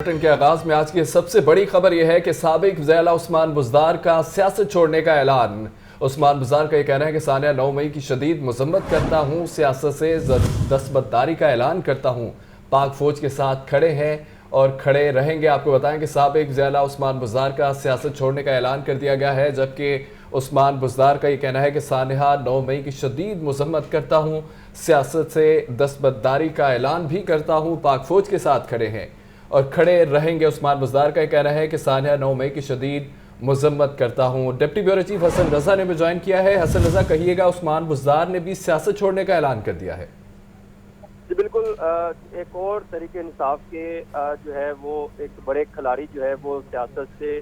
Bulletin کے آغاز میں آج کی سب سے بڑی خبر یہ ہے کہ سابق وزیر اعلیٰ عثمان بزدار کا سیاست چھوڑنے کا اعلان۔ عثمان بزدار کا یہ کہنا ہے کہ ثانیہ 9 مئی کی شدید مذمت کرتا ہوں، سیاست سے دستبرداری کا اعلان کرتا ہوں، پاک فوج کے ساتھ کھڑے ہیں اور کھڑے رہیں گے۔ آپ کو بتائیں کہ سابق وزیر اعلیٰ عثمان بزدار کا سیاست چھوڑنے کا اعلان کر دیا گیا ہے، جبکہ عثمان بزدار کا یہ کہنا ہے کہ ثانیہ 9 مئی کی شدید مذمت کرتا ہوں، سیاست سے دستبرداری کا اعلان بھی کرتا ہوں، پاک فوج کے ساتھ کھڑے ہیں اور کھڑے رہیں گے۔ عثمان بزدار کا یہ کہنا ہے کہ ثانیہ 9 مئی کی شدید مذمت کرتا ہوں۔ ڈپٹی بیورو چیف حسن رضا نے بھی جوائن کیا ہے۔ حسن رضا، کہیے گا عثمان بزدار نے بھی سیاست چھوڑنے کا اعلان کر دیا ہے؟ جی بالکل، ایک اور تحریک انصاف کے جو ہے وہ ایک بڑے کھلاڑی جو ہے وہ سیاست سے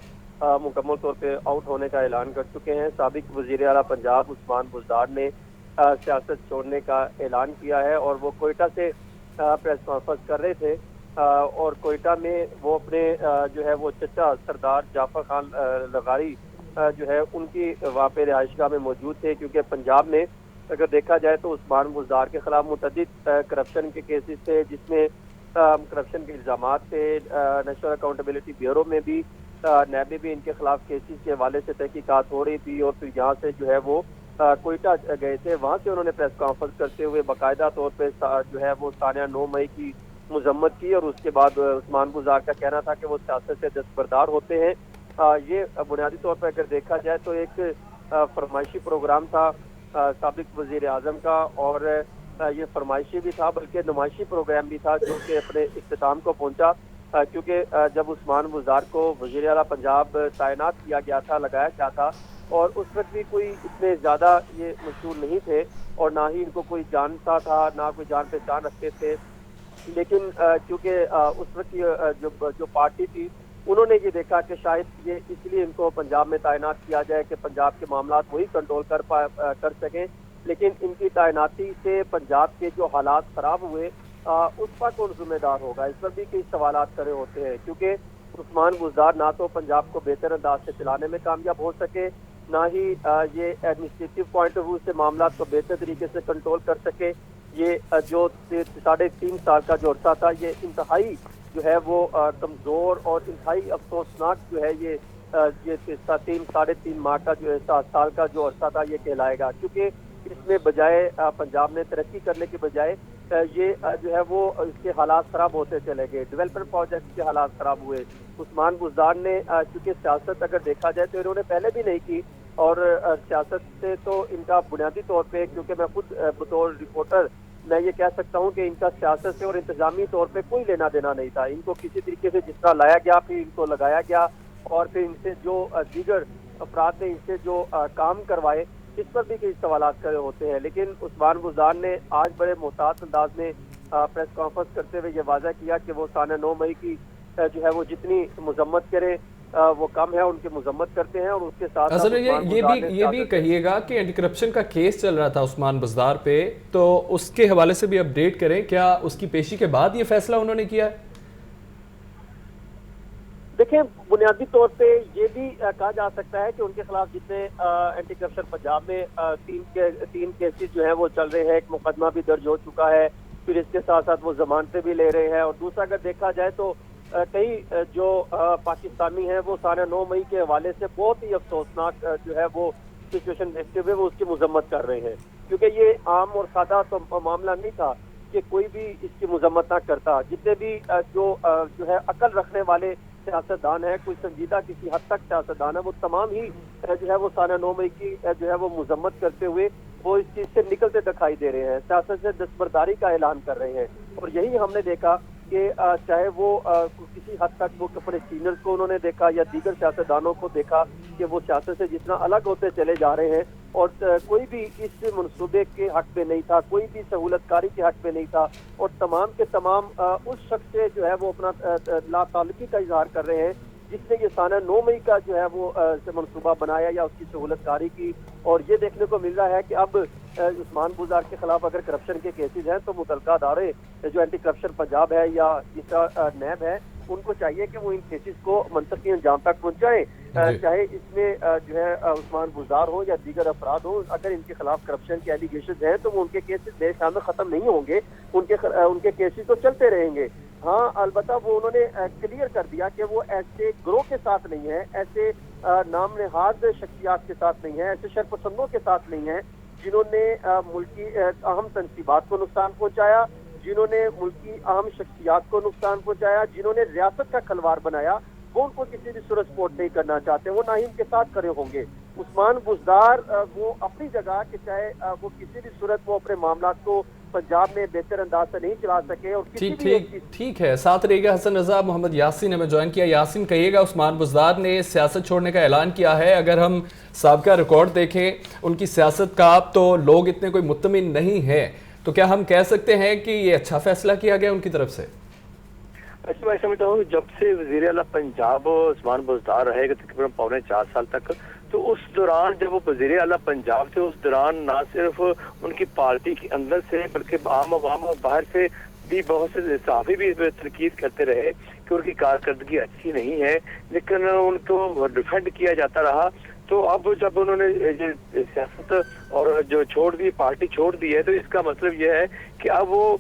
مکمل طور پہ آؤٹ ہونے کا اعلان کر چکے ہیں۔ سابق وزیر اعلیٰ پنجاب عثمان بزدار نے سیاست چھوڑنے کا اعلان کیا ہے اور وہ کوئٹہ سے پریس کانفرنس کر رہے تھے اور کوئٹہ میں وہ اپنے جو ہے وہ چچا سردار جعفر خان لغاری جو ہے ان کی وہاں پہ رہائش گاہ میں موجود تھے، کیونکہ پنجاب میں اگر دیکھا جائے تو عثمان بزدار کے خلاف متعدد کرپشن کے کیسز تھے، جس میں کرپشن کے الزامات تھے۔ نیشنل اکاؤنٹیبلٹی بیورو میں بھی نیب میں بھی ان کے خلاف کیسز کے حوالے سے تحقیقات ہو رہی تھی اور پھر یہاں سے جو ہے وہ کوئٹہ گئے تھے، وہاں سے انہوں نے پریس کانفرنس کرتے ہوئے باقاعدہ طور پہ جو ہے وہ ثانیہ 9 مئی کی مذمت کی اور اس کے بعد عثمان بزدار کا کہنا تھا کہ وہ سیاست سے دستبردار ہوتے ہیں۔ یہ بنیادی طور پر اگر دیکھا جائے تو ایک فرمائشی پروگرام تھا سابق وزیر اعظم کا، اور یہ فرمائشی بھی تھا بلکہ نمائشی پروگرام بھی تھا جو کہ اپنے اختتام کو پہنچا، کیونکہ جب عثمان بزدار کو وزیر اعلیٰ پنجاب تعینات کیا گیا تھا، لگایا گیا تھا، اور اس وقت بھی کوئی اتنے زیادہ یہ مشہور نہیں تھے اور نہ ہی ان کو کوئی جانتا تھا، نہ کوئی جان پہچان رکھتے تھے، لیکن کیونکہ اس وقت جو پارٹی تھی انہوں نے یہ دیکھا کہ شاید یہ اس لیے ان کو پنجاب میں تعینات کیا جائے کہ پنجاب کے معاملات وہی کنٹرول کر سکیں، لیکن ان کی تعیناتی سے پنجاب کے جو حالات خراب ہوئے اس پر کون ذمہ دار ہوگا، اس پر بھی کئی سوالات کھڑے ہوتے ہیں، کیونکہ عثمان بزدار نہ تو پنجاب کو بہتر انداز سے چلانے میں کامیاب ہو سکے، نہ ہی یہ ایڈمنسٹریٹو پوائنٹ آف ویو سے معاملات کو بہتر طریقے سے کنٹرول کر سکے۔ یہ جو 3.5 سال کا جو عرصہ تھا یہ انتہائی جو ہے وہ کمزور اور انتہائی افسوسناک جو ہے یہ 3.5 ماہ کا جو 7 سال کا جو عرصہ تھا یہ کہلائے گا، کیونکہ اس میں بجائے پنجاب نے ترقی کرنے کے بجائے یہ جو ہے وہ اس کے حالات خراب ہوتے چلے گئے، ڈیولپمنٹ پروجیکٹ کے حالات خراب ہوئے۔ عثمان بزدار نے چونکہ سیاست اگر دیکھا جائے تو انہوں نے پہلے بھی نہیں کی، اور سیاست سے تو ان کا بنیادی طور پہ، کیونکہ میں خود بطور رپورٹر میں یہ کہہ سکتا ہوں کہ ان کا سیاست سے اور انتظامی طور پہ کوئی لینا دینا نہیں تھا، ان کو کسی طریقے سے جس طرح لایا گیا پھر ان کو لگایا گیا اور پھر ان سے جو دیگر افراد نے ان سے جو کام کروائے اس پر بھی کئی سوالات کھڑے ہوتے ہیں۔ لیکن عثمان بزدار نے آج بڑے محتاط انداز میں پریس کانفرنس کرتے ہوئے یہ واضح کیا کہ وہ ثانیہ 9 مئی کی جو ہے وہ جتنی مذمت کرے وہ کم ہے، ان کی مذمت کرتے ہیں، اور اس کے ساتھ یہ بھی کہیے گا کہ اینٹی کرپشن کا کیس چل رہا تھا عثمان بزدار پہ، تو اس کے حوالے سے بھی اپڈیٹ کریں، کیا اس کی پیشی کے بعد یہ فیصلہ انہوں نے کیا ہے؟ دیکھیں، بنیادی طور پہ یہ بھی کہا جا سکتا ہے کہ ان کے خلاف جتنے اینٹی کرپشن پنجاب میں 3 کیسز جو ہیں وہ چل رہے ہیں، ایک مقدمہ بھی درج ہو چکا ہے، پھر اس کے ساتھ ساتھ وہ ضمانتیں بھی لے رہے ہیں، اور دوسرا اگر دیکھا جائے تو کئی جو پاکستانی ہیں وہ ثانیہ 9 مئی کے حوالے سے بہت ہی افسوسناک جو ہے وہ سچویشن دیکھتے ہوئے وہ اس کی مذمت کر رہے ہیں، کیونکہ یہ عام اور سادہ تو معاملہ نہیں تھا کہ کوئی بھی اس کی مذمت نہ کرتا۔ جتنے بھی جو ہے عقل رکھنے والے سیاستدان ہیں، کوئی سنجیدہ کسی حد تک سیاستدان ہے، وہ تمام ہی جو ہے وہ ثانیہ 9 مئی کی جو ہے وہ مذمت کرتے ہوئے وہ اس چیز سے نکلتے دکھائی دے رہے ہیں، سیاست سے دستبرداری کا اعلان کر رہے ہیں، اور یہی ہم نے دیکھا کہ چاہے وہ کسی حد تک وہ اپنے سینئرز کو انہوں نے دیکھا یا دیگر سیاستدانوں کو دیکھا کہ وہ سیاست سے جتنا الگ ہوتے چلے جا رہے ہیں، اور کوئی بھی اس منصوبے کے حق میں نہیں تھا، کوئی بھی سہولت کاری کے حق میں نہیں تھا، اور تمام کے تمام اس شخص سے جو ہے وہ اپنا لا تعلقی کا اظہار کر رہے ہیں جس نے یہ ثانیہ 9 مئی کا جو ہے وہ منصوبہ بنایا یا اس کی سہولت کاری کی۔ اور یہ دیکھنے کو مل رہا ہے کہ اب عثمان بزدار کے خلاف اگر کرپشن کے کیسز ہیں تو متعلقہ ادارے جو اینٹی کرپشن پنجاب ہے یا جس طرح نیب ہے ان کو چاہیے کہ وہ ان کیسز کو منطقی انجام تک پہنچائیں، چاہے اس میں جو ہے عثمان بزدار ہو یا دیگر افراد ہوں، اگر ان کے خلاف کرپشن کے ایلیگیشنز ہیں تو وہ ان کے کیسز میرے خیال میں ختم نہیں ہوں گے، ان کے کیسز تو چلتے رہیں گے۔ ہاں البتہ وہ انہوں نے کلیئر کر دیا کہ وہ ایسے گروہ کے ساتھ نہیں ہے، ایسے نام نہاد شخصیات کے ساتھ نہیں ہے، ایسے شرپسندوں کے ساتھ نہیں ہے جنہوں نے ملکی اہم تنصیبات کو نقصان پہنچایا، جنہوں نے ملکی اہم شخصیات کو نقصان پہنچایا، جنہوں نے ریاست کا کھلواڑ بنایا، وہ ان کو کسی بھی صورت سپورٹ نہیں کرنا چاہتے، وہ نہ ہی ان کے ساتھ کھڑے ہوں گے۔ عثمان بزدار وہ اپنی جگہ کہ چاہے وہ کسی بھی صورت وہ اپنے معاملات کو پنجاب میں بہتر انداز سے نہیں چلا سکے، اور کسی بھی ایک چیز ٹھیک ہے، ساتھ رہے گا حسن رضا۔ محمد یاسین ہمیں جوائن کیا۔ یاسین کہیے گا، عثمان بزدار نے سیاست چھوڑنے کا اعلان کیا ہے، اگر ہم سابقہ ریکارڈ دیکھیں ان کی سیاست کا تو لوگ اتنے کوئی مطمئن نہیں ہیں، تو کیا ہم کہہ سکتے ہیں کہ یہ اچھا فیصلہ کیا گیا ان کی طرف سے؟ ایسے میں سمجھتا ہوں جب سے وزیر اعلیٰ پنجاب عثمان بزدار رہے گا تقریباً 4.25 سال تک، تو اس دوران جب وہ وزیر اعلیٰ پنجاب تھے، اس دوران نہ صرف ان کی پارٹی کے اندر سے بلکہ عام عوام اور باہر سے بھی بہت سے صحافی بھی تنقید کرتے رہے کہ ان کی کارکردگی اچھی نہیں ہے، لیکن ان کو ڈیفینڈ کیا جاتا رہا۔ تو اب جب انہوں نے سیاست اور جو چھوڑ دی، پارٹی چھوڑ دی ہے، تو اس کا مطلب یہ ہے کہ اب وہ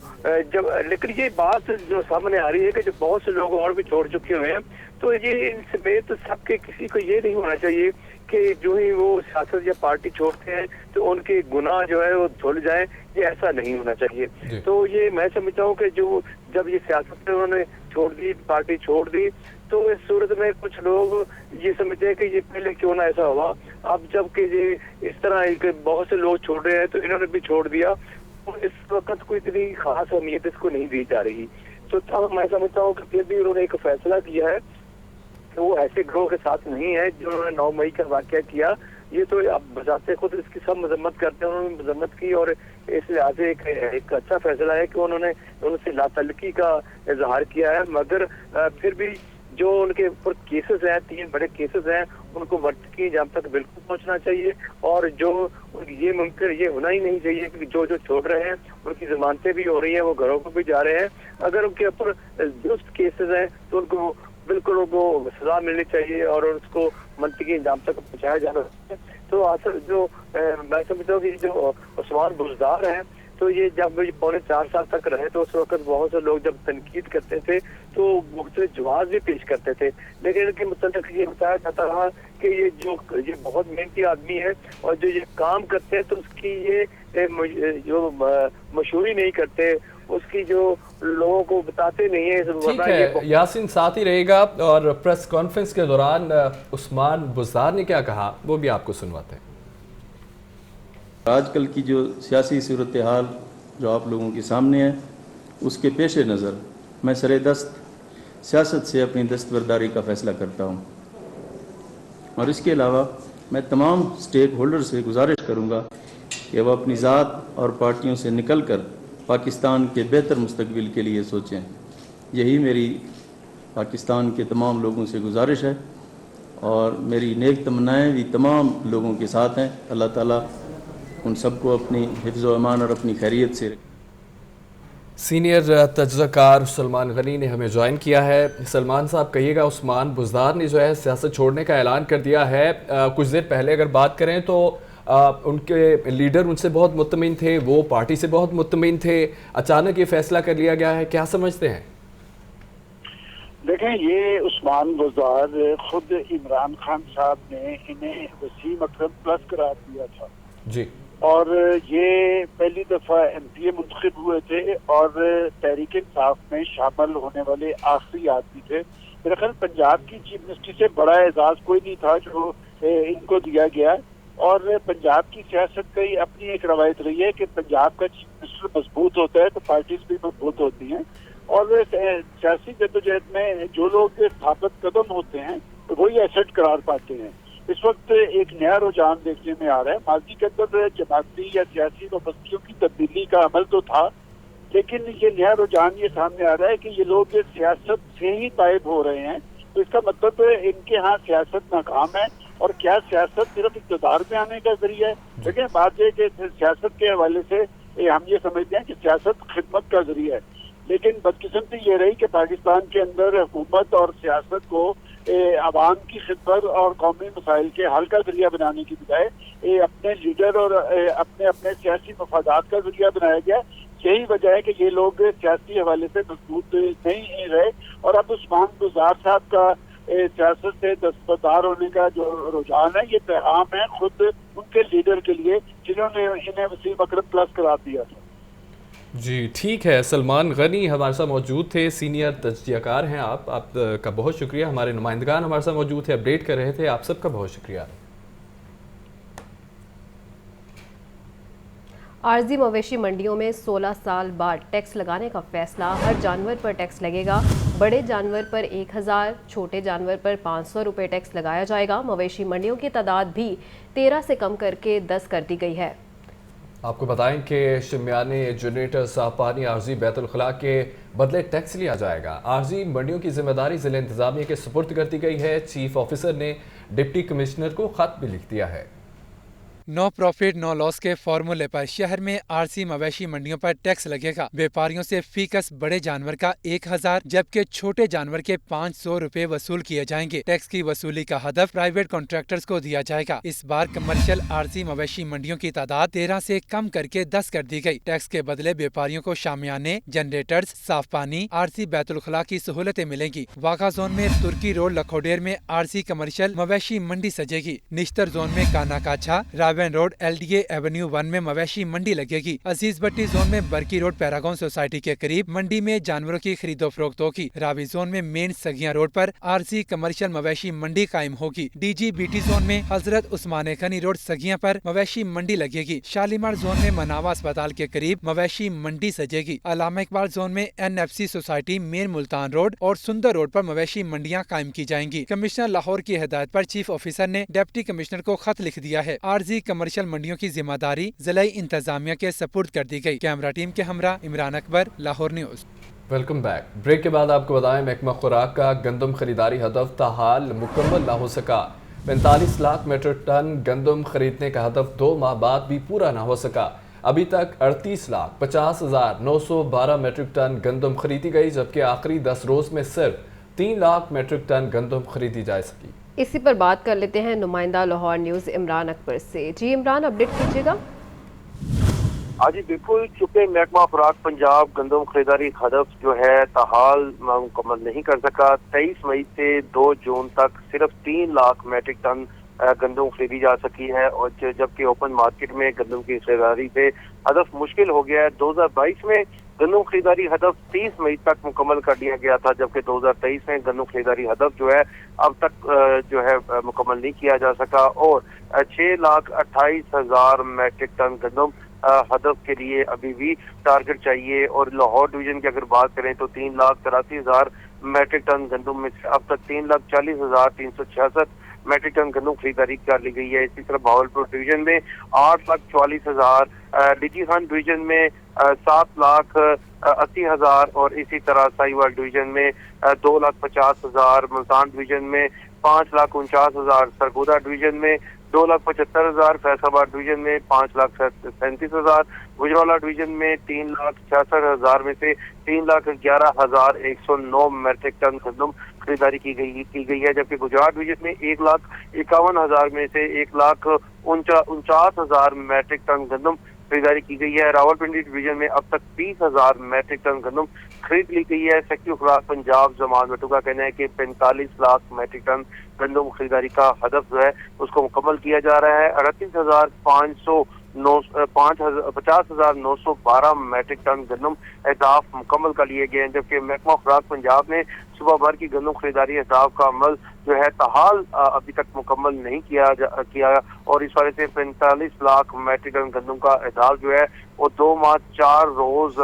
لیکن یہ بات جو سامنے آ رہی ہے کہ جو بہت سے لوگ اور بھی چھوڑ چکے ہوئے ہیں، تو یہ ان سمیت سب کے کسی کو یہ نہیں ہونا چاہیے کہ جو ہی وہ سیاست یا پارٹی چھوڑتے ہیں تو ان کے گناہ جو ہے وہ دھل جائیں، یہ ایسا نہیں ہونا چاہیے۔ تو یہ میں سمجھتا ہوں کہ جو جب یہ سیاست انہوں نے چھوڑ دی، پارٹی چھوڑ دی، تو اس صورت میں کچھ لوگ یہ سمجھتے ہیں کہ یہ پہلے کیوں نہ ایسا ہوا، اب جب کہ یہ اس طرح بہت سے لوگ چھوڑ رہے ہیں تو انہوں نے بھی چھوڑ دیا، اس وقت کوئی اتنی خاص اہمیت اس کو نہیں دی جا رہی۔ تو میں سمجھتا ہوں کہ پھر بھی انہوں نے ایک فیصلہ کیا ہے کہ وہ ایسے گروہ کے ساتھ نہیں ہے جو انہوں نے 9 مئی کا واقعہ کیا۔ یہ تو اب بذات خود اس کی سب مذمت کرتے ہیں، انہوں نے مذمت کی، اور اس لحاظ سے ایک اچھا فیصلہ ہے کہ انہوں نے ان سے لا تعلقی کا اظہار کیا ہے، مگر پھر بھی جو ان کے اوپر کیسز ہیں، 3 بڑے کیسز ہیں، ان کو مرتکب جام تک بالکل پہنچنا چاہیے، اور جو یہ ممکن یہ ہونا ہی نہیں چاہیے کہ جو چھوڑ رہے ہیں ان کی ضمانتیں بھی ہو رہی ہیں، وہ گھروں کو بھی جا رہے ہیں، اگر ان کے اوپر درست کیسز ہیں تو ان کو بالکل ان کو سزا ملنی چاہیے اور اس کو منطقی انجام تک پہنچایا جانا چاہیے۔ تو اصل جو میں سمجھتا ہوں کہ جو عثمان بزدار ہیں، تو یہ جب 4.25 سال تک رہے تو اس وقت بہت سے لوگ جب تنقید کرتے تھے تو مختلف جواز بھی پیش کرتے تھے، لیکن ان کے متعلق یہ بتایا جاتا رہا کہ یہ بہت محنتی آدمی ہے، اور جو یہ کام کرتے ہیں تو اس کی یہ جو مشہوری نہیں کرتے، اس کی جو لوگوں کو بتاتے نہیں ہیں۔ ٹھیک ہے یاسین، ساتھ ہی رہے گا، اور پریس کانفرنس کے دوران عثمان بزدار نے کیا کہا وہ بھی آپ کو سنواتے ہیں۔ آج کل کی جو سیاسی صورتحال جو آپ لوگوں کے سامنے ہے، اس کے پیش نظر میں سر دست سیاست سے اپنی دستبرداری کا فیصلہ کرتا ہوں، اور اس کے علاوہ میں تمام سٹیک ہولڈر سے گزارش کروں گا کہ وہ اپنی ذات اور پارٹیوں سے نکل کر پاکستان کے بہتر مستقبل کے لیے سوچیں۔ یہی میری پاکستان کے تمام لوگوں سے گزارش ہے، اور میری نیک تمنائیں بھی تمام لوگوں کے ساتھ ہیں۔ اللہ تعالیٰ ان سب کو اپنی حفظ و امان اور اپنی خیریت سے رکھے۔ سینئر تجزیہ کار سلمان غنی نے ہمیں جوائن کیا ہے۔ سلمان صاحب کہیے گا، عثمان بزدار نے جو ہے سیاست چھوڑنے کا اعلان کر دیا ہے، کچھ دیر پہلے اگر بات کریں تو ان کے لیڈر ان سے بہت مطمئن تھے، وہ پارٹی سے بہت مطمئن تھے، اچانک یہ فیصلہ کر لیا گیا ہے، کیا سمجھتے ہیں؟ دیکھیں، یہ عثمان بزدار خود عمران خان صاحب نے انہیں وسیم اکرم پلس قرار دیا تھا جی، اور یہ پہلی دفعہ ایم پی اے منتخب ہوئے تھے اور تحریک انصاف میں شامل ہونے والے آخری آدمی تھے۔ میرا خیال پنجاب کی چیف منسٹری سے بڑا اعزاز کوئی نہیں تھا جو ان کو دیا گیا، اور پنجاب کی سیاست کی اپنی ایک روایت رہی ہے کہ پنجاب کا چیف منسٹر مضبوط ہوتا ہے تو پارٹیز بھی مضبوط ہوتی ہیں، اور سیاسی جدوجہد میں جو لوگ ثابت قدم ہوتے ہیں وہی ایسٹ قرار پاتے ہیں۔ اس وقت ایک نیا رجحان دیکھنے میں آ رہا ہے۔ ماضی کے اندر جماعتی یا سیاسی وابستگیوں کی تبدیلی کا عمل تو تھا، لیکن یہ نیا رجحان یہ سامنے آ رہا ہے کہ یہ لوگ سیاست سے ہی غائب ہو رہے ہیں۔ تو اس کا مطلب ان کے ہاں سیاست ناکام ہے، اور کیا سیاست صرف اقتدار میں آنے کا ذریعہ ہے؟ لیکن بات یہ کہ سیاست کے حوالے سے ہم یہ سمجھتے ہیں کہ سیاست خدمت کا ذریعہ ہے، لیکن بدقسمتی یہ رہی کہ پاکستان کے اندر حکومت اور سیاست کو عوام کی خدمت اور قومی مسائل کے حل کا ذریعہ بنانے کی بجائے اپنے لیڈر اور اپنے سیاسی مفادات کا ذریعہ بنایا گیا۔ यही वजह है कि ये लोग सियासी हवाले से मजबूत नहीं रहे, और अब उस्मान बुज़दार साहब का सियासत से दस्तबरदार होने का जो रुझान है, ये पैगाम है खुद उनके लीडर के लिए जिन्होंने इन्हें वसीम अकरम प्लस करार दिया था। जी ठीक है, सलमान गनी हमारे साथ मौजूद थे, सीनियर तजज़ियाकार हैं आपका बहुत शुक्रिया। हमारे नुमाइंदगान हमारे साथ मौजूद थे, अपडेट कर रहे थे, आप सबका बहुत शुक्रिया। आरजी मवेशी मंडियों में 16 साल बाद टैक्स लगाने का फैसला। हर जानवर पर टैक्स लगेगा। बड़े जानवर पर 1000, छोटे जानवर पर 500 रुपये टैक्स लगाया जाएगा। मवेशी मंडियों की तादाद भी 13 से कम करके 10 कर दी गई है। आपको बताएं कि शिमयाने, जनरेटर, साफ पानी, आरजी बैतुल खला के बदले टैक्स लिया जाएगा। आरजी मंडियों की जिम्मेदारी जिला इंतजामिया के सुपुर्द कर दी गई है। चीफ ऑफिसर ने डिप्टी कमिश्नर को खत भी लिख दिया है। नो प्रॉफिट नो लॉस के फॉर्मूले पर शहर में आरसी मवेशी मंडियों पर टैक्स लगेगा। व्यापारियों से फीकस बड़े जानवर का 1000 जबकि छोटे जानवर के 500 रुपए वसूल किए जाएंगे। टैक्स की वसूली का हदफ प्राइवेट कॉन्ट्रैक्टर्स को दिया जाएगा। इस बार कमर्शियल आरसी मवेशी मंडियों की तादाद 13 से कम करके 10 कर दी गई। टैक्स के बदले व्यापारियों को शामियाने, जनरेटर्स, साफ पानी, आरसी बैतुल खला की सहूलतें मिलेंगी। वाघा जोन में तुर्की रोड लखोडेर में आरसी कमर्शियल मवेशी मंडी सजेगी। निश्तर जोन में काना काछा, रोड LDA एवेन्यू 1 में मवेशी मंडी लगेगी। अजीज भट्टी जोन में बरकी रोड पैरागॉन सोसाइटी के करीब मंडी में जानवरों की खरीदो फरोख्त होगी। रावी जोन में मेन सगिया रोड पर आरसी कमर्शियल मवेशी मंडी कायम होगी। DGBT जोन में हजरत उस्मान गनी रोड सगिया पर मवेशी मंडी लगेगी। शालीमार जोन में मनावा अस्पताल के करीब मवेशी मंडी सजेगी। अलामा इकबाल जोन में NFC society main Multan road और सुंदर रोड पर मवेशी मंडियां कायम की जाएंगी। कमिश्नर लाहौर की हिदायत पर चीफ ऑफिसर ने डिप्टी कमिश्नर को खत लिख दिया है। आरजी कमर्शियल मंडियों की जिम्मेदारी जिला इंतजामिया के सपुर्द कर दी गई। कैमरा टीम के हमरा Imran Akbar, Lahore news. Welcome back. Break के बाद आपको बताएं, महकमा खुराक का गंदम खरीदारी हदफ ताहाल मुकम्मल ना हो सका। 45 लाख मीट्रिक टन गंदम खरीदने का हदफ 2 माह बाद भी पूरा ना हो सका। अभी तक 38,50,912 मीट्रिक टन गंदम खरीदी गई, जबकि आखिरी 10 रोज में सिर्फ 3 लाख मीट्रिक टन गंदम खरीदी जा सकी। इसी पर बात कर लेते हैं नुमाइंदा लाहौर न्यूज़ इमरान अकबर से। जी इमरान, अपडेट कीजिएगा। हाँ जी बिल्कुल, चूंकि महकमा खुराक पंजाब गंदम खरीदारी हदफ जो है ताहाल मुकम्मल नहीं कर सका। 23 मई से 2 जून तक सिर्फ 3 लाख मीट्रिक टन गंदम खरीदी जा सकी है, और जबकि ओपन मार्केट में गंदम की खरीदारी पे हदफ मुश्किल हो गया है। 2022 में गंदम खरीदारी हदफ 30 मई तक मुकम्मल कर दिया गया था, जबकि 2023 में गंदम खरीदारी हदफ जो है अब तक जो है मुकम्मल नहीं किया जा सका, और 6,28,000 मीट्रिक टन गंदम हदफ के लिए अभी भी टारगेट चाहिए। और लाहौर डिवीजन की अगर बात करें तो 3,83,000 मीट्रिक टन गंदम में से अब तक 3,40,366 मीट्रिक टन गंदम खरीदारी कर ली गई है। इसी तरह भावलपुर डिवीजन में 8,44,000, लीची खान डिवीजन में 7,80,000, और इसी तरह साहिवाल डिवीजन में 2,50,000, मुल्तान डिवीजन में 5,49,000, सरगोदा डिवीजन में 2,75,000, फैसलाबाद डिवीजन में 5,37,000, गुजरावाला डिवीजन में 3,66,000 में से 3,11,109 मीट्रिक टन गंदम खरीदारी की गई है, जबकि गुजरात डिवीजन में 1,51,000 में से 1,49,000 मीट्रिक टन गंदम खरीदारी की गई है। रावलपिंडी डिवीजन में अब तक 20,000 मीट्रिक टन गंदम खरीद ली गई है। सेक्रेटरी खुराक पंजाब जमान भट्टू का कहना है कि 45 लाख मीट्रिक टन गंदम खरीदारी का हदफ जो है उसको मुकम्मल किया जा रहा है। 50,912 मीट्रिक टन गंदम अहदाफ मुकम्मल कर लिए गए हैं, जबकि महकमा खुराक पंजाब ने सुबह भर की गंदम खरीदारी अहदाफ का अमल जो है ताहाल अभी तक मुकम्मल नहीं किया, और इस वजह से 45 लाख मीट्रिक टन गंदम का अहदाफ जो है वो 2 माह 4 रोज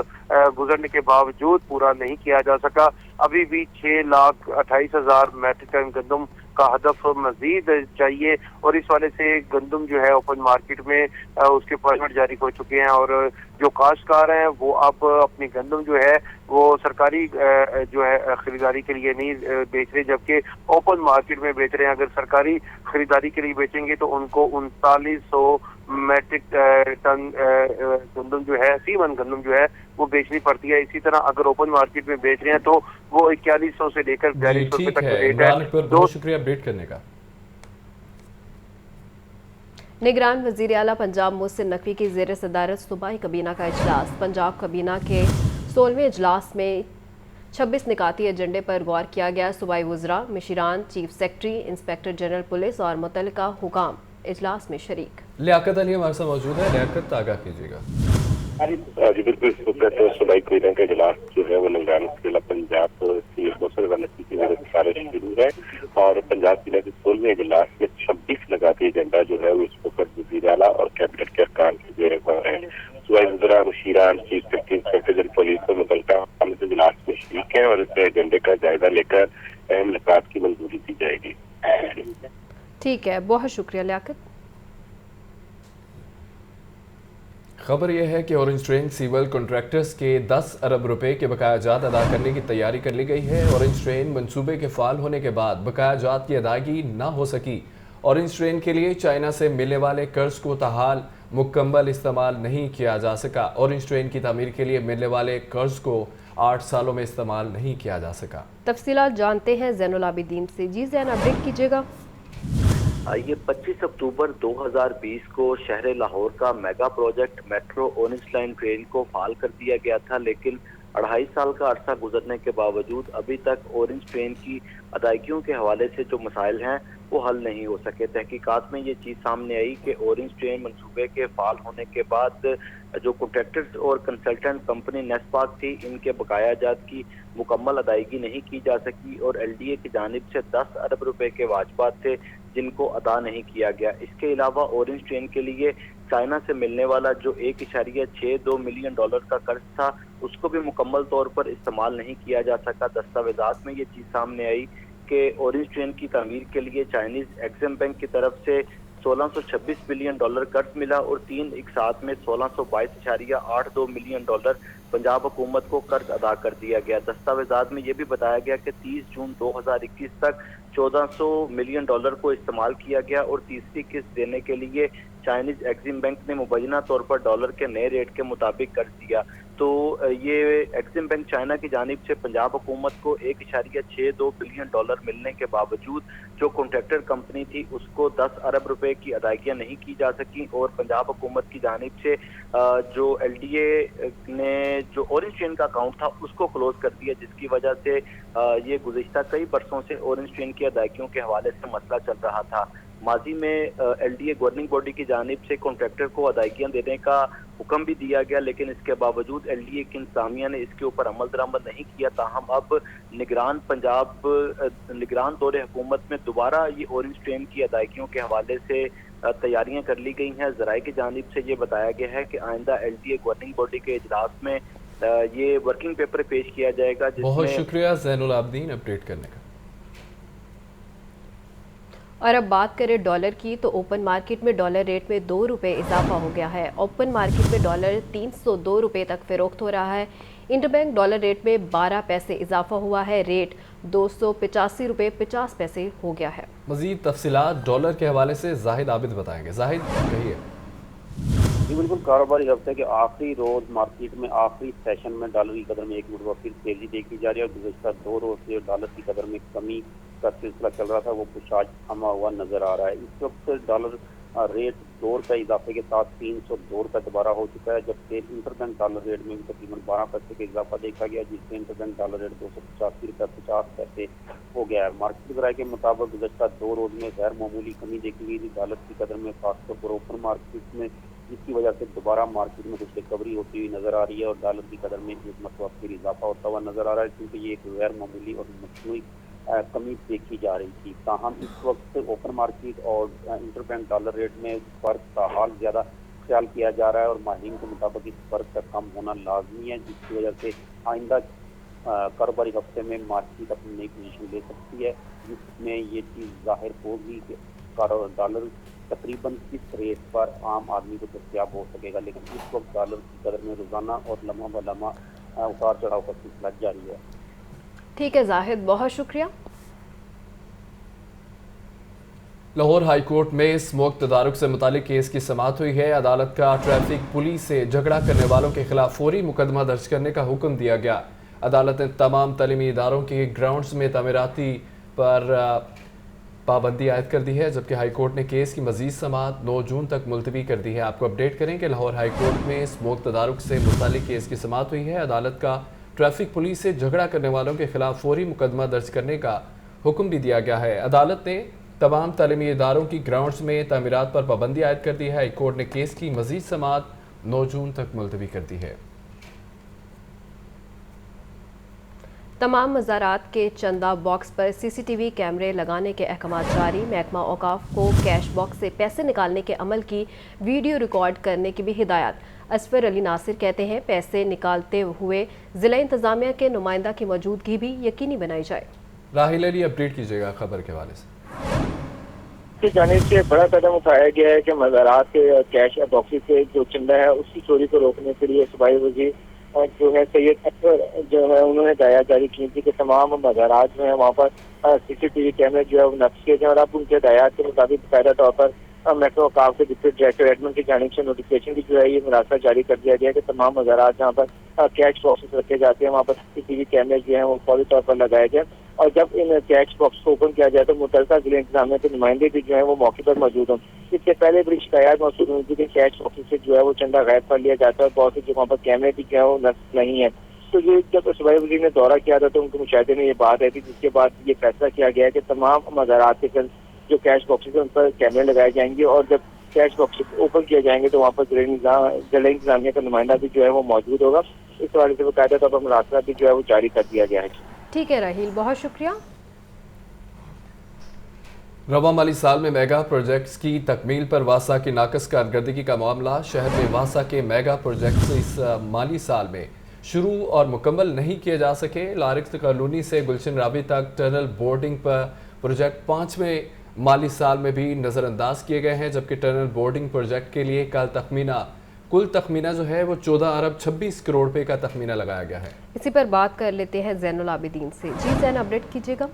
गुजरने के बावजूद पूरा नहीं किया जा सका। अभी भी 6,28,000 मीट्रिक टन गंदम का हदफ मजीद चाहिए, और इस वाले से गंदम जो है ओपन मार्केट में उसके परमिट जारी हो चुके हैं, और जो काश्तकार हैं वो अब अपनी गंदम जो है वो सरकारी जो है खरीदारी के लिए नहीं बेच रहे, जबकि ओपन मार्केट में बेच रहे हैं। अगर सरकारी खरीदारी के लिए बेचेंगे तो उनको 3900 मीट्रिक टन गंदम जो है, सीमन गंदम जो है वो बेचनी पड़ती है। इसी तरह अगर ओपन मार्केट में बेच रहे हैं तो वो 4100 से लेकर 4200 रुपए तक रेट है। बहुत शुक्रिया अपडेट करने का। निगरान वज़ीर आला पंजाब मोहसिन नकवी की ज़ेर सदारत सूबाई कबीना का इजलास। पंजाब कबीना के 16वें इजलास में 26 निकाती एजेंडे पर गौर किया गया। सूबाई वज़रा, मिशीरान, chief secretary, inspector general police और मुतल्लिका हुकाम इजलास में शरीक। लियाकत अली हमारे साथ मौजूद है। लियाकत, आगाह कीजिएगा। जी बिल्कुल, सूबाई कबीना का इजलास जो है वो निगरान जिला पंजाब की सिफारिश शुरू है और पंजाब जिला के 16वें इजलास में 26 लगाती एजेंडा जो है वो इस वक्त वज़ीर आला और कैबिनेट के अरकान की जेर है। सूबाई वज़रा, मुशीरान, chief secretary, inspector general police और मुतल्लिका इजलास में शरीक है और इस एजेंडे का जायजा लेकर अहम निकात की मंजूरी दी जाएगी। ठीक है, बहुत शुक्रिया लियाकत। खबर यह है कि ऑरेंज ट्रेन सिविल कॉन्ट्रैक्टर्स के 10 अरब रुपए के बकाया जात अदा करने की तैयारी कर ली गई है। ऑरेंज ट्रेन मंसूबे के फाल होने के बाद बकाया जात की अदायगी न हो सकी। ऑरेंज ट्रेन के लिए चाइना से मिलने वाले कर्ज को ताहाल मुकम्मल इस्तेमाल नहीं किया जा सका। ऑरेंज ट्रेन की तामीर के लिए मिलने वाले कर्ज को 8 सालों में इस्तेमाल नहीं किया जा सका। तफसीलात जानते हैं ज़ैनुल आबिदीन से। जी ज़ैन, अपडेट कीजिएगा। ये 25 अक्टूबर 2020 को शहर लाहौर का mega project metro orange line train को फाल कर दिया गया था, लेकिन 2.5 साल का अरसा गुजरने के बावजूद अभी तक ऑरेंज ट्रेन की अदायगियों के हवाले से जो मसाइल हैं वो हल नहीं हो सके। तहकीकात में ये चीज़ सामने आई कि ऑरेंज ट्रेन मंसूबे के फाल होने के बाद जो कॉन्ट्रैक्टर्स और कंसल्टेंट कंपनी नेस्पाक थी, इनके बकाया जात की मुकम्मल अदायगी नहीं की जा सकी और LDA की जानिब से 10 अरब रुपए के वाजबात थे जिनको अदा नहीं किया गया। इसके अलावा ऑरेंज ट्रेन के लिए चाइना से मिलने वाला जो $1.62 मिलियन का कर्ज था, उसको भी मुकम्मल तौर पर इस्तेमाल नहीं किया जा सका। दस्तावेजात में ये चीज़ सामने आई कि ऑरेंज ट्रेन की तामीर के लिए चाइनीज एक्सिम बैंक की तरफ से $1626 बिलियन कर्ज मिला और 3 इकसात में $1622.82 मिलियन पंजाब हुकूमत को कर्ज अदा कर दिया गया। दस्तावेजात में यह भी बताया गया कि 30 जून 2021 तक $1400 मिलियन को इस्तेमाल किया गया और तीसरी किस्त देने के लिए चाइनीज एक्सिम बैंक ने मुबैना तौर पर डॉलर के नए रेट के मुताबिक कर्ज दिया। तो ये एक्सिम बैंक चाइना की जानिब से पंजाब हुकूमत को $1.62 बिलियन मिलने के बावजूद जो कॉन्ट्रैक्टर कंपनी थी उसको 10 अरब रुपए की अदायगियां नहीं की जा सकी और पंजाब हुकूमत की जानिब से जो LDA ने जो ऑरेंज ट्रेन का अकाउंट था उसको क्लोज कर दिया, जिसकी वजह से ये गुज़िश्ता कई बरसों से ऑरेंज ट्रेन की अदायगियों के हवाले से मसला चल रहा था। माजी में LDA गवर्निंग बॉडी की जानिब से कॉन्ट्रैक्टर को अदायगियां देने का हुक्म भी दिया गया, लेकिन इसके बावजूद LDA की इंतजामिया ने इसके ऊपर अमल दरामद नहीं किया। ताहम अब निगरान दौरे हुकूमत में दोबारा ये ऑरेंज ट्रेन की अदायगियों के हवाले से तैयारियां कर ली गई हैं। ज़राए की जानिब से ये बताया गया है कि आइंदा LDA गवर्निंग बॉडी के इजलास में ये वर्किंग पेपर पेश किया जाएगा। बहुत शुक्रिया ज़ैनुल आबिदीन अपडेट करने का। और अब बात करें डॉलर की, तो ओपन मार्केट में डॉलर रेट में 2 रुपये इजाफा हो गया है। ओपन मार्केट में डॉलर 302 रुपये तक फरोख्त हो रहा है। इंटरबैंक डॉलर रेट में 12 पैसे इजाफा हुआ है। रेट 285 रुपये 50 पैसे हो गया है। मज़ीद तफसीलात डॉलर के हवाले से जाहिद आबिद बताएंगे। जाहिद, कहिए। जी बिल्कुल, कारोबारी हफ्ते के आखिरी रोज मार्केट में आखिरी सेशन में डॉलर की कदर में एक मुर्तबा फिर तेजी देखी जा रही है और गुज़श्ता 2 रोज से डॉलर की कदर में कमी का सिलसिला चल रहा था, वो कुछ आज थमा हुआ नजर आ रहा है। इस वक्त डॉलर रेट 2 रुपये इजाफे के साथ 302 रुपये दोबारा हो चुका है, जबकि इंटरबैंक डॉलर रेट में भी तकरीबन 12 पैसे का इजाफा देखा गया, जिससे इंटरबैंक डॉलर रेट 285 रुपये 50 पैसे हो गया है। मार्केट राय के मुताबिक गुज़श्ता 2 रोज में गैर मामूली कमी देखी गई थी डॉलर की कदर में, खासतौर पर ओपन मार्केट में, जिसकी वजह से दोबारा मार्केट में कुछ रिकवरी होती हुई नजर आ रही है और डॉलर की कदर में एक मरतबा फिर इजाफा होता हुआ नजर आ रहा है, क्योंकि ये एक गैर मामूली और मसनूई कमी देखी जा रही थी। ताहम इस वक्त ओपन मार्केट और इंटरबैंक डॉलर रेट में फर्क का हाल ज़्यादा ख्याल किया जा रहा है और माहिरीन के मुताबिक इस फर्क का कम होना लाजमी है, जिसकी वजह से आइंदा कारोबारी हफ्ते में मार्केट अपनी नई पोजीशन ले सकती है, जिसमें ये चीज़ जाहिर होगी कि डॉलर तकरीबन किस रेट पर आम आदमी को दस्तियाब हो सकेगा। लेकिन इस वक्त डॉलर की कदर में रोजाना और लम्हा ब लम्हा उतार चढ़ाव का सिलसिला जारी है। ठीक है जाहिद, बहुत शुक्रिया। लाहौर हाई कोर्ट में स्मोक तदारुक से मुतालिक केस की समाअत हुई है। अदालत का ट्रैफिक पुलिस से झगड़ा करने वालों के खिलाफ फौरी मुकदमा दर्ज करने का हुक्म दिया गया। अदालत ने तमाम तलीमी इदारों के ग्राउंड्स में तमीराती पर पाबंदी आयद कर दी है, जबकि हाई कोर्ट ने केस की मजीद समाअत 9 जून तक मुलतवी कर दी है। आपको अपडेट करें कि लाहौर हाई कोर्ट में स्मोक तदारुक से मुतालिक केस की समाअत हुई है। अदालत का ट्रैफिक पुलिस से झगड़ा करने वालों के खिलाफ फौरी मुकदमा दर्ज करने का हुक्म भी दिया गया है। अदालत ने तमाम तालीमी इदारों की ग्राउंड्स में तामीरात पर पाबंदी आयद कर दी है। हाई कोर्ट ने केस की मजीद समाअत 9 जून तक मुलतवी कर दी है। तमाम मज़ारात के चंदा बॉक्स पर CCTV कैमरे लगाने के अहकाम जारी। महकमा औकाफ को कैश बॉक्स से पैसे निकालने के अमल की वीडियो रिकॉर्ड करने की भी हिदायत। असफर अली नासिर कहते हैं पैसे निकालते हुए ज़िला इंतज़ामिया के नुमाइंदा की मौजूदगी भी यकीनी बनाई जाए। राहिल अली अपडेट कीजिएगा खबर के हवाले से। की जानिब से बड़ा कदम उठाया गया है कि मज़ारात के कैश बॉक्सेस से जो चंदा है उसकी चोरी को रोकने के लिए सूबाई वज़ीर जो है सैयद अकबर जो है उन्होंने हिदायत जारी की थी कि तमाम मज़ारात जो है वहाँ पर CCTV कैमरे जो है वो नस्ब किए जाए और अब उनके हिदायत के मुताबिक बाकायदा तौर पर मेट्रो औकाफ के डिप्टी डायरेक्टर एडमिन की जानिब से नोटिफिकेशन भी जो है ये मुनासबा जारी कर दिया गया है कि तमाम मज़ारात जहाँ पर कैश बॉक्सेस रखे जाते हैं वहाँ पर CCTV कैमरे जो हैं वो फौरी तौर पर लगाए जाए और जब इन कैश बॉक्स को ओपन किया जाए तो मुतल्लिका जिला इंतजामिया के नुमाइंदे भी जो है वो मौके पर मौजूद हों। इससे पहले बड़ी शिकायत मौजूद हुई थी कि कैश बॉक्सेस से जो है वो चंदा गायब कर लिया जाता है और बहुत सी जगहों पर कैमरे भी जो है वो नस्ब नहीं है। तो ये जब सूबाई वज़ीर ने दौरा किया था तो उनके मुशाहिदे में ये बात आई थी, जिसके बाद ये फैसला किया गया है कि तमाम मज़ारात के जो कैश बॉक्सेस हैं उन पर कैमरे लगाए जाएंगे और जब कैश बॉक्सेस ओपन किए जाएंगे तो वहाँ पर जिला इंतजामिया का नुमाइंदा भी जो है वो मौजूद होगा। इस हवाले से बाकायदा तौर पर मुनासबा भी जो है वो जारी कर दिया गया है। ठीक है राहील, बहुत शुक्रिया। रवा माली साल में मेगा प्रोजेक्ट्स की तकमील पर वासा की नाकस कारकर्दगी का मामला। शहर में वासा के मेगा प्रोजेक्ट्स इस माली साल में शुरू और मुकम्मल नहीं किए जा सके। लारिक्स कॉलोनी से गुलशन रावी तक टनल बोर्डिंग पर प्रोजेक्ट 5वें माली साल में भी नज़रअंदाज किए गए हैं, जबकि टनल बोर्डिंग प्रोजेक्ट के लिए कुल तखमीना जो है वो 14 अरब 26 करोड़ रुपए का तखमीना लगाया गया है। इसी पर बात कर लेते हैं ज़ैनुल आबिदीन से। जी ज़ैन, अपडेट कीजिएगा।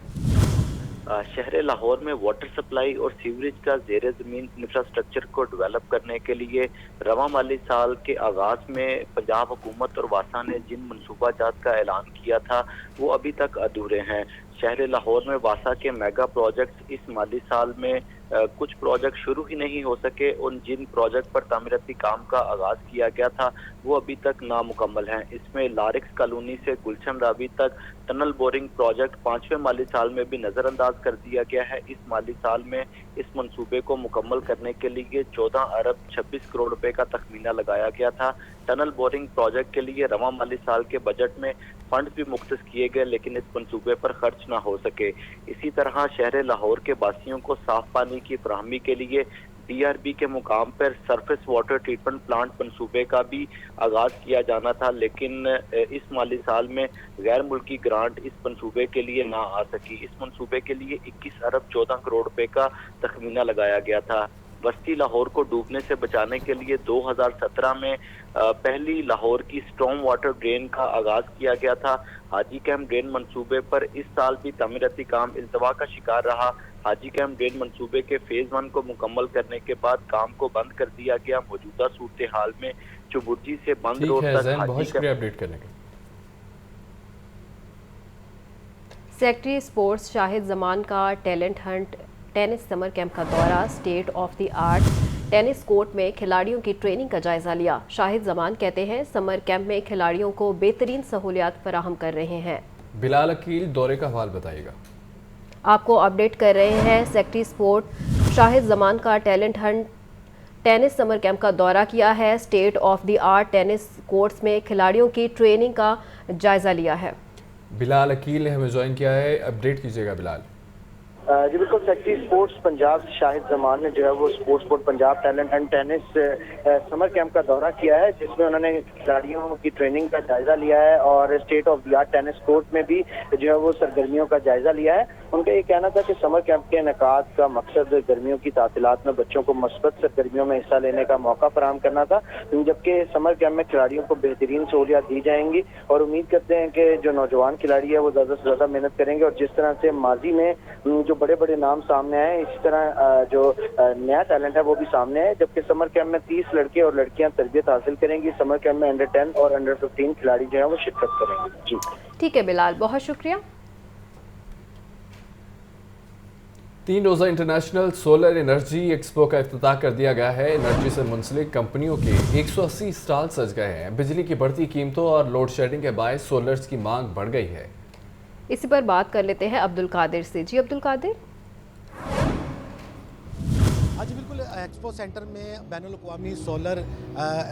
शहर लाहौर में वाटर सप्लाई और सीवरेज का ज़ेर ज़मीन इंफ्रास्ट्रक्चर को डेवलप करने के लिए रवा माली साल के आगाज़ में पंजाब हुकूमत और वासा ने जिन मनसूबा जात का ऐलान किया था वो अभी तक अधूरे हैं। शहर लाहौर में वासा के मेगा प्रोजेक्ट्स इस माली साल में कुछ प्रोजेक्ट शुरू ही नहीं हो सके। उन जिन प्रोजेक्ट पर तामीराती काम का आगाज़ किया गया था वो अभी तक नामुकम्मल हैं। इसमें लारिक्स कॉलोनी से गुलशन रावी तक टनल बोरिंग प्रोजेक्ट 5वें माली साल में भी नज़रअंदाज कर दिया गया है। इस माली साल में इस मंसूबे को मुकम्मल करने के लिए 14 अरब 26 करोड़ रुपए का तखमीना लगाया गया था। टनल बोरिंग प्रोजेक्ट के लिए रवा माली साल के बजट में फंड भी मुख्तस किए गए, लेकिन इस मंसूबे पर खर्च न हो सके। इसी तरह शहर लाहौर के बासियों को साफ पानी की फराहमी के लिए DRB के मुकाम पर सरफेस वाटर ट्रीटमेंट प्लांट मंसूबे का भी आगाज किया जाना था, लेकिन इस माली साल में गैर मुल्की ग्रांट इस मंसूबे के लिए ना आ सकी। इस मंसूबे के लिए 21 अरब 14 करोड़ रुपए का तखमीना लगाया गया था। बस्ती लाहौर को डूबने से बचाने के लिए 2017 में पहली लाहौर की स्ट्रॉन्ग वाटर ड्रेन का आगाज किया गया था। हाजी कैंप ड्रेन मंसूबे पर इस साल भी तामीराती काम इल्तवा का शिकार रहा। हाजी कैंप ड्रेन मंसूबे के फेज 1 को मुकम्मल करने के बाद काम को बंद कर दिया गया। मौजूदा सूरत हाल में चुबुर्जी से बंद रोड तक बहुत शुक्रिया अपडेट करने के। सेक्रेटरी स्पोर्ट्स शाहिद जमान का talent Hunt tennis summer camp का दौरा। State of the art tennis court में खिलाड़ियों की ट्रेनिंग का जायजा लिया। शाहिद जमान कहते हैं समर कैंप में खिलाड़ियों को बेहतरीन सहूलियात फराहम कर रहे हैं। बिलाल अकील दौरे का हाल बताइएगा। आपको अपडेट कर रहे हैं। सेक्रेटरी स्पोर्ट शाहिद जमान का talent Hunt tennis summer camp का दौरा किया है। State of the art tennis courts में खिलाड़ियों की ट्रेनिंग का जायजा लिया है। बिलाल अकील ने हमें ज्वाइन किया है, अपडेट कीजिएगा बिलाल। जी बिल्कुल, सेक्रेटरी स्पोर्ट्स पंजाब शाहिद जमान ने जो है वो sports board Punjab talent and tennis summer camp का दौरा किया है, जिसमें उन्होंने खिलाड़ियों की ट्रेनिंग का जायजा लिया है और state of the art tennis court में भी जो है वो सरगर्मियों का जायजा लिया है। उनका ये कहना था कि समर कैंप के इनेकाद का मकसद गर्मियों की तातीलात में बच्चों को मस्बत सरगर्मियों में हिस्सा लेने का मौका फराहम करना था, जबकि समर कैंप में खिलाड़ियों को बेहतरीन सहूलियात दी जाएंगी और उम्मीद करते हैं कि जो नौजवान खिलाड़ी है वो ज़्यादा से ज़्यादा मेहनत करेंगे और जिस तरह से माजी में जो बड़े बड़े नाम सामने आए, इसी तरह जो नया टैलेंट है वो भी सामने है। जबकि समर कैंप में 30 लड़के और लड़कियां तरबियत हासिल करेंगी। समर कैंप में अंडर 10 और अंडर 15 खिलाड़ी जो है वो शिरकत करेंगे। जी ठीक है बिलाल, बहुत शुक्रिया। 3 रोज़ा इंटरनेशनल सोलर एनर्जी एक्सपो का इफ्तिताह कर दिया गया है। एनर्जी से मुंसलिक कंपनियों के 180 स्टॉल सज गए हैं। बिजली की बढ़ती कीमतों और लोड शेडिंग के बायस सोलर्स की मांग बढ़ गई है। इसी पर बात कर लेते हैं अब्दुल कादिर से। जी अब्दुल कादिर। आज बिल्कुल एक्सपो सेंटर में बैनुल अक़वामी सोलर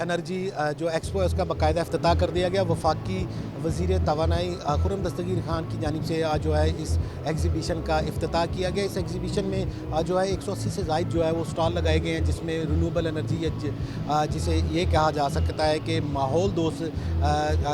एनर्जी जो एक्सपो है उसका बाकायदा इफ्तिताह कर दिया गया। वफाकी वज़ीर तवानाई खुर्रम दस्तगीर खान की जानिब से आज जो है इस एग्ज़िबिशन का इफ्तिताह किया गया। इस एग्ज़िबिशन में जो है 180 से ज़ायद जो है वो स्टॉल लगाए गए हैं, जिसमें रिन्यूएबल एनर्जी जिसे ये कहा जा सकता है कि माहौल दोस्त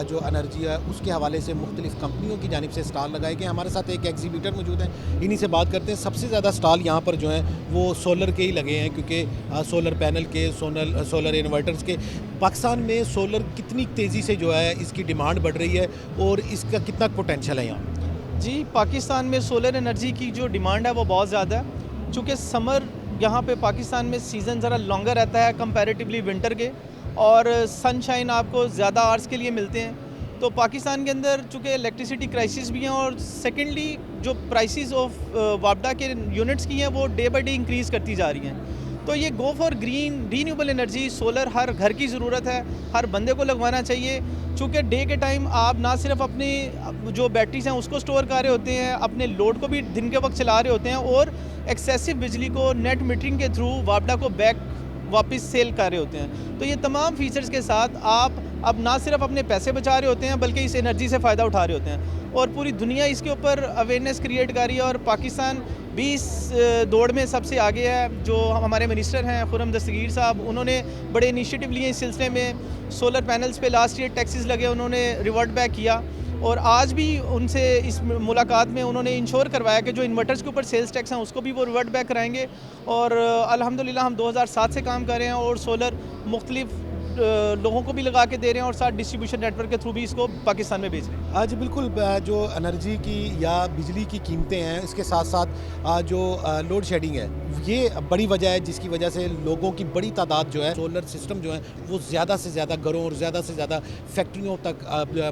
जो एनर्जी है उसके हवाले से मुख्तलिफ़ कंपनियों की जानिब से स्टॉल लगाए गए। हमारे साथ एक एग्ज़िबिटर मौजूद हैं, इन्हीं से बात करते हैं। सबसे ज़्यादा स्टॉल यहाँ पर जो हैं वो सोलर के ही लगे हैं, क्योंकि सोलर पैनल के सोलर इन्वर्टर्स के। पाकिस्तान में सोलर कितनी तेज़ी से जो है इसकी डिमांड बढ़ रही है और इसका कितना पोटेंशियल है यहाँ? जी, पाकिस्तान में सोलर एनर्जी की जो डिमांड है वो बहुत ज़्यादा है। चूँकि समर यहाँ पे पाकिस्तान में सीज़न ज़रा लॉन्गर रहता है कंपैरेटिवली विंटर के, और सनशाइन आपको ज़्यादा आवर्स के लिए मिलते हैं। तो पाकिस्तान के अंदर चूँकि इलेक्ट्रिसिटी क्राइसिस भी हैं, और सेकेंडली जो प्राइसेस ऑफ वापडा के यूनिट्स की हैं वो डे बाई डे इंक्रीज़ करती जा रही हैं। तो ये go for green renewable energy solar हर घर की ज़रूरत है, हर बंदे को लगवाना चाहिए। चूँकि डे के टाइम आप ना सिर्फ अपनी जो बैटरीज हैं उसको स्टोर कर रहे होते हैं, अपने लोड को भी दिन के वक्त चला रहे होते हैं, और एक्सेसिव बिजली को नेट मीटरिंग के थ्रू वापडा को वापस सेल कर रहे होते हैं। तो ये तमाम फीचर्स के साथ आप अब ना सिर्फ अपने पैसे बचा रहे होते हैं बल्कि इस एनर्जी से फ़ायदा उठा रहे होते हैं, और पूरी दुनिया इसके ऊपर अवेयरनेस क्रिएट कर रही है। और पाकिस्तान भी इस दौड़ में सबसे आगे है। जो हमारे मिनिस्टर हैं खुर्रम दस्तगीर साहब, उन्होंने बड़े इनिशिएटिव लिए इस सिलसिले में। सोलर पैनल्स पे लास्ट ईयर टैक्सेस लगे, उन्होंने रिवर्ट बैक किया, और आज भी उनसे इस मुलाकात में उन्होंने इंश्योर करवाया कि जो इन्वर्टर्स के ऊपर सेल्स टैक्स हैं उसको भी वो रिवर्ट बैक कराएंगे। और अल्हम्दुलिल्लाह हम 2007 से काम कर रहे हैं और सोलर मुख्तलिफ लोगों को भी लगा के दे रहे हैं, और साथ डिस्ट्रीब्यूशन नेटवर्क के थ्रू भी इसको पाकिस्तान में बेच रहे हैं। आज बिल्कुल जो एनर्जी की या बिजली की कीमतें हैं, इसके साथ साथ जो लोड शेडिंग है, ये बड़ी वजह है जिसकी वजह से लोगों की बड़ी तादाद जो है सोलर सिस्टम जो है वो ज़्यादा से ज़्यादा घरों और ज़्यादा से ज़्यादा फैक्ट्रियों तक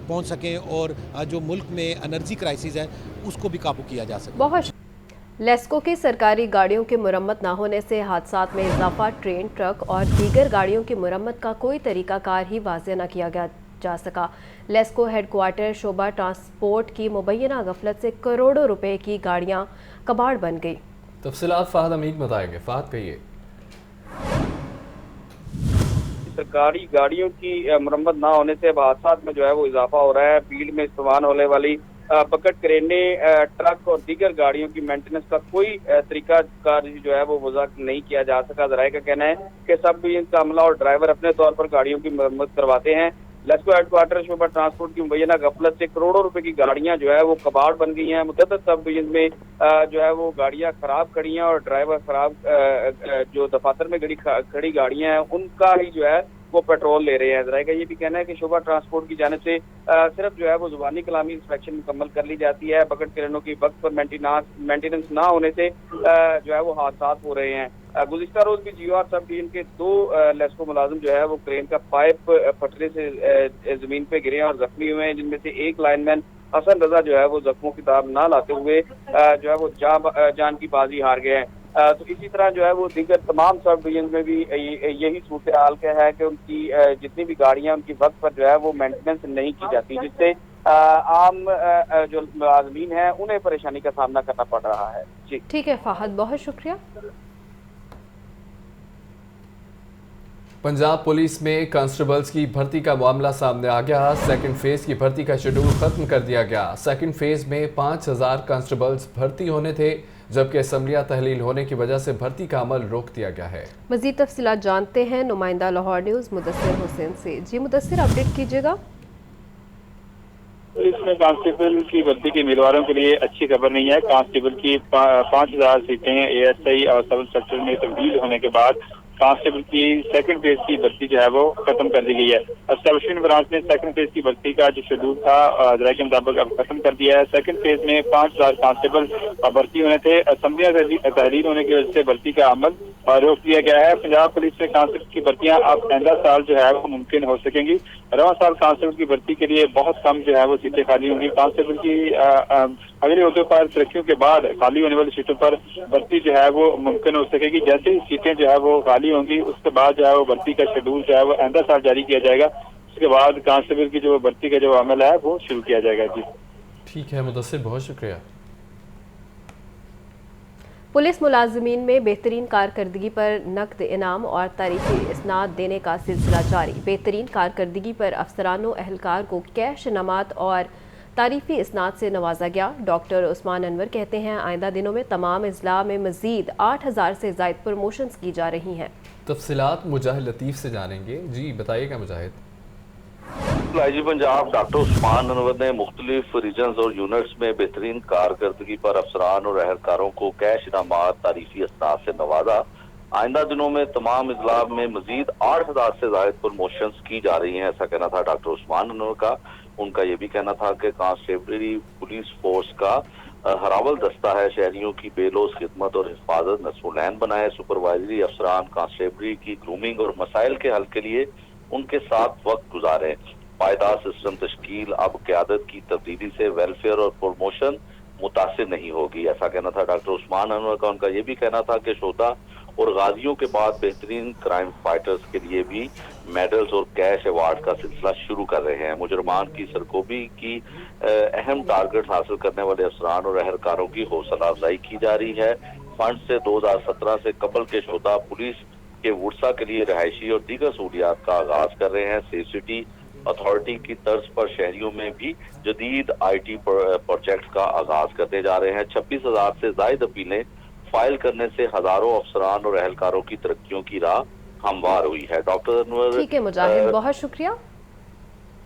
पहुँच सकें, और जो मुल्क में एनर्जी क्राइसिस है उसको भी काबू किया जा सके। बहुत लेस्को की सरकारी गाड़ियों की मुरम्मत न होने से हादसात में इजाफा। ट्रेन, ट्रक और दीगर गाड़ियों की मुरम्मत का कोई तरीकाकार ही वाज़ेह न किया जा सका। लेस्को हेडक्वार्टर शोबा ट्रांसपोर्ट की मुबैना गफलत से करोड़ों रुपए की गाड़ियां कबाड़ बन गई। तफसीलात फाहद अमीद बताएंगे। फाहद कहिए। सरकारी गाड़ियों की मुरम्मत ना होने से हादसात में जो है वो इजाफा हो रहा है। फील्ड में इस्तेमाल होने वाली बकेट क्रेने, ट्रक और दीगर गाड़ियों की मेंटेनेंस का कोई तरीका कार जो है वो वज़ा नहीं किया जा सका। ज़राए का कहना है कि सब डिवीजन का अमला और ड्राइवर अपने तौर पर गाड़ियों की मरम्मत करवाते हैं। लेस्को हेडक्वार्टर शोबा ट्रांसपोर्ट की मुबैना गफलत से करोड़ों रुपए की गाड़ियां जो है वो कबाड़ बन गई हैं। मुतअद्दिद सब डिवीजन में जो है वो गाड़ियां खराब खड़ी हैं, और ड्राइवर खराब जो दफातर में खड़ी गाड़ियां हैं उनका ही जो है वो पेट्रोल ले रहे हैं। ज़रा का ये भी कहना है कि शोबा ट्रांसपोर्ट की जानिब से सिर्फ जो है वो जुबानी कलामी इंस्पेक्शन मुकम्मल कर ली जाती है। बकेट क्रेनों की वक्त पर मेंटेनेंस ना होने से जो है वो हादसात हो रहे हैं। गुज़िश्ता रोज भी GOR सब डिवीजन के 2 लेस्को मुलाजिम जो है वो क्रेन का पाइप फटने से जमीन पे गिरे और जख्मी हुए हैं, जिनमें से एक लाइनमैन हसन रजा जो है वो जख्मों की ताब ना लाते हुए जो है वो जान की बाजी हार गए हैं। तो इसी तरह जो है वो दीगर तमाम सब डिवीजन में भी यही सूरत हाल क्या है कि उनकी जितनी भी गाड़ियां उनकी वक्त पर जो है वो मेंटेनेंस नहीं की जाती, जिससे आम जो मुलाज़मीन हैं उन्हें परेशानी का सामना करना पड़ रहा है। जी ठीक है फाहद, बहुत शुक्रिया। पंजाब पुलिस में कांस्टेबल्स की भर्ती का मामला सामने आ गया। सेकंड फेज की भर्ती का शेड्यूल खत्म कर दिया गया। सेकंड फेज में 5000 कांस्टेबल्स भर्ती होने थे, जबकि असम्बलियां तहलील होने की वजह से भर्ती का अमल रोक दिया गया है। मजीद तफसीलात जानते हैं नुमाइंदा लाहौर न्यूज़ मुदस्सिर हुसैन से। जी मुदस्सिर, अपडेट कीजिएगा। पुलिस में कांस्टेबल की भर्ती के उम्मीदवारों के लिए अच्छी खबर नहीं है। कांस्टेबल की 5000 सीटें ASI और सब इंस्पेक्टर में तब्दील होने के बाद कांस्टेबल की सेकंड फेज की भर्ती जो है वो खत्म कर दी गई है। एस्टेब्लिशमेंट ब्रांच ने सेकंड फेज की भर्ती का जो शेड्यूल था ज़राए के मुताबिक अब खत्म कर दिया है। सेकंड फेज में 5000 कांस्टेबल भर्ती होने थे। असम्बलियां तहलील होने की वजह से भर्ती का अमल और रोक दिया गया है। पंजाब पुलिस में कांस्टेबल की भर्तियां अब आइंदा साल जो है वो मुमकिन हो सकेंगी। रवां साल कांस्टेबल की भर्ती के लिए बहुत कम जो है वो सीटें खाली होंगी। कांस्टेबल की अगले अहदों पर तरक्कियों के बाद खाली होने वाली सीटों पर भर्ती जो है वो मुमकिन हो सकेगी। जैसे ही सीटें जो है वो खाली होंगी उसके बाद जो है वो भर्ती का शेड्यूल जो है वो आइंदा साल जारी किया जाएगा। उसके बाद कांस्टेबल की जो भर्ती का जो अमल है वो शुरू किया जाएगा। जी ठीक है मुदस्सिर, बहुत शुक्रिया। पुलिस मुलाजमीन में बेहतरीन कारकर्दगी पर नकद इनाम और तारीफी इसनाद देने का सिलसिला जारी। बेहतरीन कारकर्दगी पर अफसरानों एहलकार को कैश इनामात और तारीफी इसनाद से नवाजा गया। डॉक्टर उस्मान अनवर कहते हैं आइंदा दिनों में तमाम अजला में मजीद 8000 से ज़ायद प्रमोशंस की जा रही हैं। तफसीलात मुजाहिद लतीफ़ से जानेंगे। जी बताइएगा मुजाहिद। आईजी पंजाब डॉक्टर उस्मान अनवर ने मुख्तलिफ रीजन्स और यूनिट्स में बेहतरीन कारकर्दगी पर अफसरान और अहलकारों को कैश इनामात तारीफी असनाद से नवाजा। आइंदा दिनों में तमाम अजला में मजीद 8000 से ज़ायद प्रमोशंस की जा रही हैं, ऐसा कहना था डॉक्टर उस्मान अनवर का। उनका ये भी कहना था कि कांस्टेबलरी पुलिस फोर्स का हरावल दस्ता है, शहरियों की बेलोस खिदमत और हिफाजत नस्मुलैन बनाए। सुपरवाइजरी अफसरान कांस्टेबलरी की ग्रूमिंग और मसाइल के हल के लिए उनके साथ वक्त गुजारें। पायदार सिस्टम तश्कील अब क़यादत की तब्दीली से वेलफेयर और प्रमोशन मुतासिर नहीं होगी, ऐसा कहना था डॉक्टर उस्मान अनवर का। उनका ये भी कहना था कि शोधा और गाजियों के बाद बेहतरीन क्राइम फाइटर्स के लिए भी मेडल्स और कैश अवार्ड का सिलसिला शुरू कर रहे हैं। मुजरमान की सरकोबी की अहम टारगेट हासिल करने वाले अफसरान और अहलकारों की हौसला अफजाई की जा रही है। फंड से 2017 से कबल के शोधा पुलिस के वुरसा के लिए रहायशी और दीगर सहूलियात का आगाज कर रहे हैं। सेफ सिटी अथॉरिटी की तर्ज पर शहरियों में भी जदीद IT प्रोजेक्ट का आगाज करने जा रहे हैं। 26,000 से ज्यादा अपीलें फाइल करने से हजारों अफसरान और अहलकारों की तरक्कियों की राह हमवार हुई है। डॉक्टर अनवर ठीक है मुजाहिद, बहुत शुक्रिया।